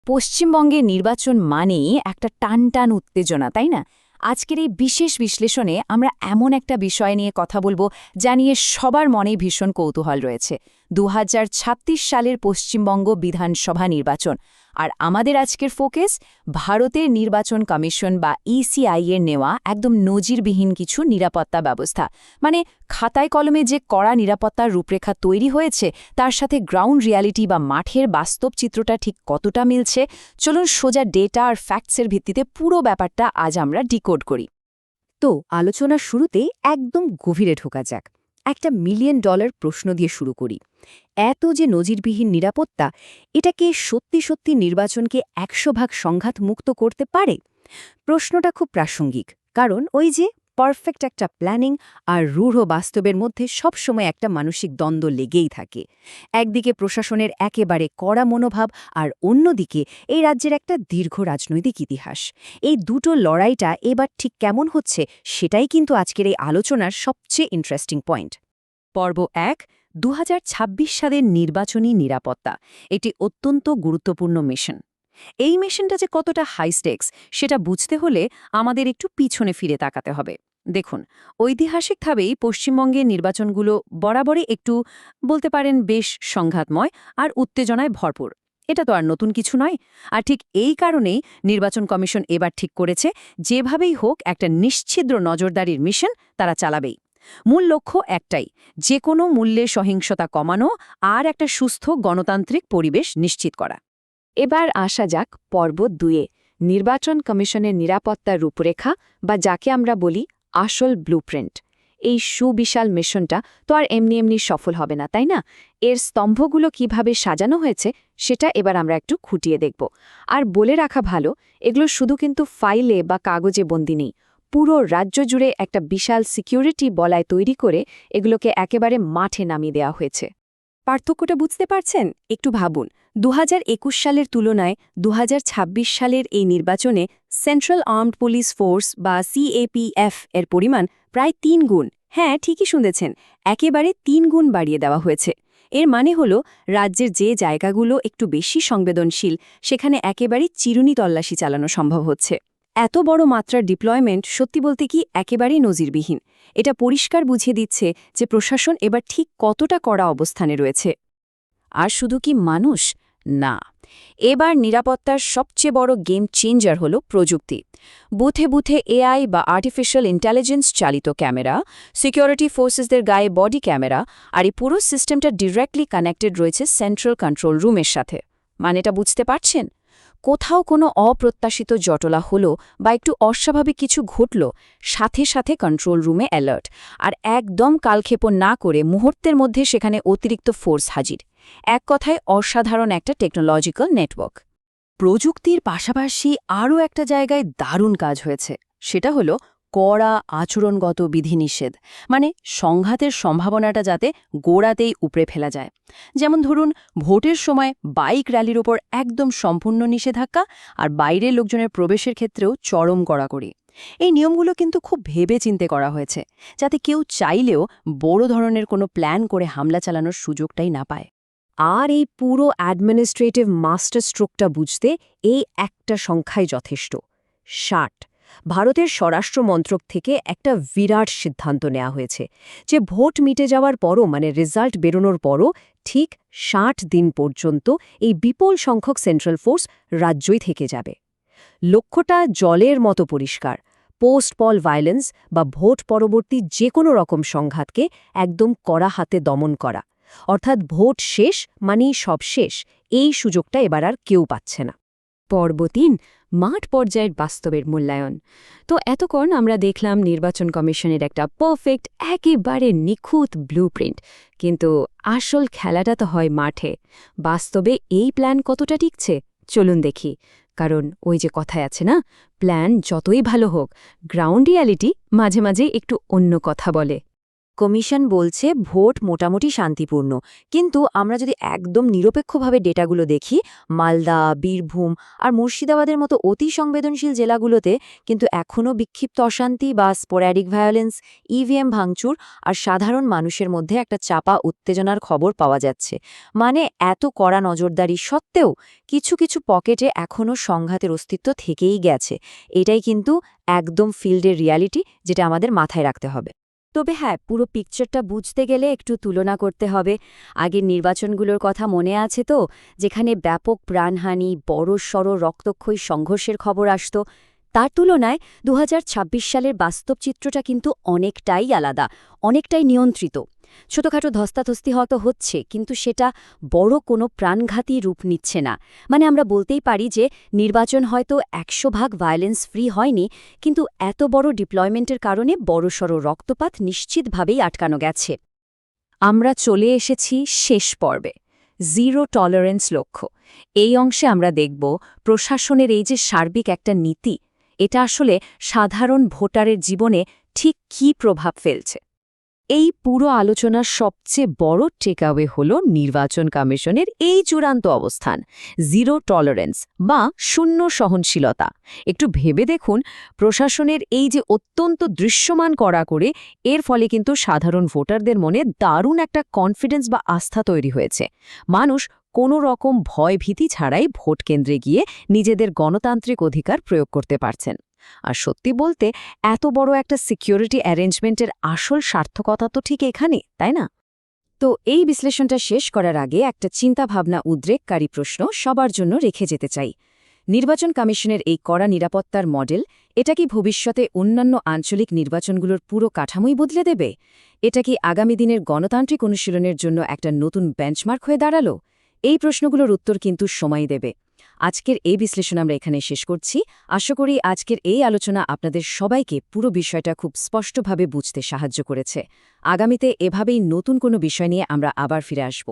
পশ্চিমবঙ্গের নির্বাচন মানেই একটা টানটান উত্তেজনা, তাই না? আজকের এই বিশেষ বিশ্লেষণে আমরা এমন একটা বিষয় নিয়ে কথা বলবো যা নিয়ে সবার মনেই ভীষণ কৌতূহল রয়েছে। ২০২৬ সালের পশ্চিমবঙ্গ বিধানসভা নির্বাচন। আর আমাদের আজকের ফোকাস ভারতের নির্বাচন কমিশন বা ইসিআই এর নেওয়া একদম নজিরবিহীন কিছু নিরাপত্তা ব্যবস্থা। মানে খাতায় কলমে যে কড়া নিরাপত্তার রূপরেখা তৈরি হয়েছে তার সাথে গ্রাউন্ড রিয়ালিটি বা মাঠের বাস্তব চিত্রটা ঠিক কতটা মিলছে, চলুন সোজা ডেটা আর ফ্যাক্টসের ভিত্তিতে পুরো ব্যাপারটা আজ আমরা ডিকোড করি। তো আলোচনার শুরুতেই একদম গভীরে ঢোকা যাক। একটা $1 মিলিয়ন প্রশ্ন দিয়ে শুরু করি। এত যে নজিরবিহীন নিরাপত্তা, এটা কি সত্যি সত্যি নির্বাচনকে ১০০% সংঘাত মুক্ত করতে পারে? প্রশ্নটা খুব প্রাসঙ্গিক, কারণ ওই যে পারফেক্ট একটা প্ল্যানিং আর রূঢ় বাস্তবের মধ্যে সবসময় একটা মানসিক দ্বন্দ্ব লেগেই থাকে। একদিকে প্রশাসনের একেবারে কড়া মনোভাব, আর অন্যদিকে এই রাজ্যের একটা দীর্ঘ রাজনৈতিক ইতিহাস। এই দুটো লড়াইটা এবার ঠিক কেমন হচ্ছে, সেটাই কিন্তু আজকের এই আলোচনার সবচেয়ে ইন্টারেস্টিং পয়েন্ট। পর্ব ১, ২০২৬ সালের নির্বাচনী নিরাপত্তা। এটি অত্যন্ত গুরুত্বপূর্ণ মিশন। এই মিশনটা যে কতটা হাইস্টেক্স সেটা বুঝতে হলে আমাদের একটু পিছনে ফিরে তাকাতে হবে। দেখুন, ঐতিহাসিকভাবেই পশ্চিমবঙ্গের নির্বাচনগুলো বরাবরই একটু বলতে পারেন বেশ সংঘাতময় আর উত্তেজনায় ভরপুর। এটা তো আর নতুন কিছু নয়। আর ঠিক এই কারণেই নির্বাচন কমিশন এবার ঠিক করেছে যেভাবেই হোক একটা নিশ্ছিদ্র নজরদারির মিশন তারা চালাবেই। মূল লক্ষ্য একটাই, যে কোনো মূল্যে সহিংসতা কমানো আর একটা সুস্থ গণতান্ত্রিক পরিবেশ নিশ্চিত করা। এবার আসা যাক পর্ব ২-এ, নির্বাচন কমিশনের নিরাপত্তার রূপরেখা, বা যাকে আমরা বলি আসল ব্লুপ্রিন্ট। এই সুবিশাল মিশনটা তো আর এমনি এমনি সফল হবে না, তাই না? এর স্তম্ভগুলো কিভাবে সাজানো হয়েছে সেটা এবার আমরা একটু খুঁটিয়ে দেখব। আর বলে রাখা ভালো, এগুলো শুধু কিন্তু ফাইলে বা কাগজে বন্দী নেই। পুরো রাজ্য জুড়ে একটা বিশাল সিকিউরিটি বলয় তৈরি করে এগুলোকে একেবারে মাঠে নামিয়ে দেওয়া হয়েছে। পার্থক্যটা বুঝতে পারছেন? একটু ভাবুন, ২০২১ সালের তুলনায় ২০২৬ সালের এই নির্বাচনে সেন্ট্রাল আর্মড পুলিশ ফোর্স বা সিএপিএফ এর পরিমাণ প্রায় ৩ গুণ। হ্যাঁ, ঠিকই শুনেছেন, একেবারে ৩ গুণ বাড়িয়ে দেওয়া হয়েছে। এর মানে হলো রাজ্যের যে জায়গাগুলো একটু বেশি সংবেদনশীল সেখানে একেবারে চিরুনি তল্লাশি চালানো সম্ভব হচ্ছে। এত বড় মাত্রার ডিপ্লয়মেন্ট সত্যি বলতে কি একেবারেই নজিরবিহীন। এটা পরিষ্কার বুঝিয়ে দিচ্ছে যে প্রশাসন এবার ঠিক কতটা কড়া অবস্থানে রয়েছে। আর শুধু কি মানুষ? না, এবার নিরাপত্তার সবচেয়ে বড় গেম চেঞ্জার হল প্রযুক্তি। বুথে বুথে এআই বা আর্টিফিশিয়াল ইন্টেলিজেন্স চালিত ক্যামেরা, সিকিউরিটি ফোর্সেসদের গায়ে বডি ক্যামেরা, আর এই পুরো সিস্টেমটা ডিরেক্টলি কানেক্টেড রয়েছে সেন্ট্রাল কন্ট্রোল রুমের সাথে। মানেটা বুঝতে পারছেন? কোথাও কোনো অপ্রত্যাশিত জটলা হলো বা একটু অস্বাভাবিক কিছু ঘটল, সাথে সাথে কন্ট্রোল রুমে অ্যালার্ট, আর একদম কালক্ষেপণ না করে মুহূর্তের মধ্যে সেখানে অতিরিক্ত ফোর্স হাজির। এক কথায় অসাধারণ একটা টেকনোলজিক্যাল নেটওয়ার্ক। প্রযুক্তির পাশাপাশি আরও একটা জায়গায় দারুণ কাজ হয়েছে, সেটা হলো কড়া আচরণগত বিধিনিষেধ। মানে সংঘাতের সম্ভাবনাটা যাতে গোড়াতেই উপড়ে ফেলা যায়। যেমন ধরুন, ভোটের সময় বাইক র্যালির ওপর একদম সম্পূর্ণ নিষেধাজ্ঞা, আর বাইরের লোকজনের প্রবেশের ক্ষেত্রেও চরম কড়াকড়ি। এই নিয়মগুলো কিন্তু খুব ভেবে চিন্তে করা হয়েছে, যাতে কেউ চাইলেও বড় ধরনের কোনো প্ল্যান করে হামলা চালানোর সুযোগটাই না পায়। আর এই পুরো অ্যাডমিনিস্ট্রেটিভ মাস্টার স্ট্রোকটা বুঝতে এই একটা সংখ্যাই যথেষ্ট, ৬০। ভারতের স্বরাষ্ট্র মন্ত্রক থেকে একটা বিরাট সিদ্ধান্ত নেওয়া হয়েছে যে ভোট মিটে যাওয়ার পরও, মানে রেজাল্ট বেরোনোর পরও ঠিক ৬০ দিন পর্যন্ত এই বিপুল সংখ্যক সেন্ট্রাল ফোর্স রাজ্যই থেকে যাবে। লক্ষ্যটা জলের মতো পরিষ্কার, পোস্ট পল ভায়োলেন্স বা ভোট পরবর্তী যে কোনো রকম সংঘাতকে একদম কড়া হাতে দমন করা। অর্থাৎ ভোট শেষ মানেই সব শেষ, এই সুযোগটা এবার আর কেউ পাচ্ছে না। পর্ব ৩, মাঠ পর্যায়ের বাস্তবের মূল্যায়ন। তো এতক্ষণ আমরা দেখলাম নির্বাচন কমিশনের একটা পারফেক্ট, একেবারে নিখুঁত ব্লুপ্রিন্ট। কিন্তু আসল খেলাটা তো হয় মাঠে। বাস্তবে এই প্ল্যান কতটা টিকছে চলুন দেখি। কারণ ওই যে কথায় আছে না, প্ল্যান যতই ভালো হোক, গ্রাউন্ড রিয়ালিটি মাঝে মাঝে একটু অন্য কথা বলে। কমিশন বলছে ভোট মোটামুটি শান্তিপূর্ণ, কিন্তু আমরা যদি একদম নিরপেক্ষভাবে ডেটাগুলো দেখি, মালদা, বীরভূম আর মুর্শিদাবাদের মতো অতি সংবেদনশীল জেলাগুলোতে কিন্তু এখনও বিক্ষিপ্ত অশান্তি বা স্পোরাডিক ভায়োলেন্স, ইভিএম ভাঙচুর আর সাধারণ মানুষের মধ্যে একটা চাপা উত্তেজনার খবর পাওয়া যাচ্ছে। মানে এত কড়া নজরদারি সত্ত্বেও কিছু কিছু পকেটে এখনও সংঘাতের অস্তিত্ব থেকেই গেছে। এটাই কিন্তু একদম ফিল্ডের রিয়ালিটি, যেটা আমাদের মাথায় রাখতে হবে। তবে হ্যাঁ, পুরো পিকচারটা বুঝতে গেলে একটু তুলনা করতে হবে। আগের নির্বাচনগুলোর কথা মনে আছে তো, যেখানে ব্যাপক প্রাণহানি, বড়সড় রক্তক্ষয়ী সংঘর্ষের খবর আসত। তার তুলনায় ২০২৬ সালের বাস্তব চিত্রটা কিন্তু অনেকটাই আলাদা, অনেকটাই নিয়ন্ত্রিত। ছোটখাটো ধস্তাধস্তি হয়তো হচ্ছে, কিন্তু সেটা বড় কোনো প্রাণঘাতী রূপ নিচ্ছে না। মানে আমরা বলতেই পারি যে নির্বাচন হয়তো ১০০% ভায়োলেন্স ফ্রি হয়নি, কিন্তু এত বড় ডিপ্লয়মেন্টের কারণে বড়সড় রক্তপাত নিশ্চিতভাবেই আটকানো গেছে। আমরা চলে এসেছি শেষ পর্বে, জিরো টলারেন্স লক্ষ্য। এই অংশে আমরা দেখব প্রশাসনের এই যে সার্বিক একটা নীতি, এটা আসলে সাধারণ ভোটারের জীবনে ঠিক কী প্রভাব ফেলছে। এই পুরো আলোচনার সবচেয়ে বড় টেকঅ্যাওয়ে হল নির্বাচন কমিশনের এই চূড়ান্ত অবস্থান, জিরো টলারেন্স বা শূন্য সহনশীলতা। একটু ভেবে দেখুন, প্রশাসনের এই যে অত্যন্ত দৃশ্যমান কড়াকড়ি, এর ফলে কিন্তু সাধারণ ভোটারদের মনে দারুণ একটা কনফিডেন্স বা আস্থা তৈরি হয়েছে। মানুষ কোনো রকম ভয়-ভীতি ছাড়াই ভোট কেন্দ্রে গিয়ে নিজেদের গণতান্ত্রিক অধিকার প্রয়োগ করতে পারছেন। আর সত্যি বলতে, এত বড় একটা সিকিউরিটি অ্যারেঞ্জমেন্টের আসল সার্থকতা তো ঠিক এখানে, তাই না? তো এই বিশ্লেষণটা শেষ করার আগে একটা চিন্তাভাবনা উদ্রেককারী প্রশ্ন সবার জন্য রেখে যেতে চাই। নির্বাচন কমিশনের এই কড়া নিরাপত্তার মডেল, এটা কি ভবিষ্যতে অন্যান্য আঞ্চলিক নির্বাচনগুলোর পুরো কাঠামোই বদলে দেবে? এটা কি আগামী দিনের গণতান্ত্রিক অনুশীলনের জন্য একটা নতুন বেঞ্চমার্ক হয়ে দাঁড়ালো? এই প্রশ্নগুলোর উত্তর কিন্তু সময় দেবে। আজকের এই বিশ্লেষণ আমরা এখানে শেষ করছি। আশা করি আজকের এই আলোচনা আপনাদের সবাইকে পুরো বিষয়টা খুব স্পষ্টভাবে বুঝতে সাহায্য করেছে। আগামীতে এভাবেই নতুন কোনো বিষয় নিয়ে আমরা আবার ফিরে আসব।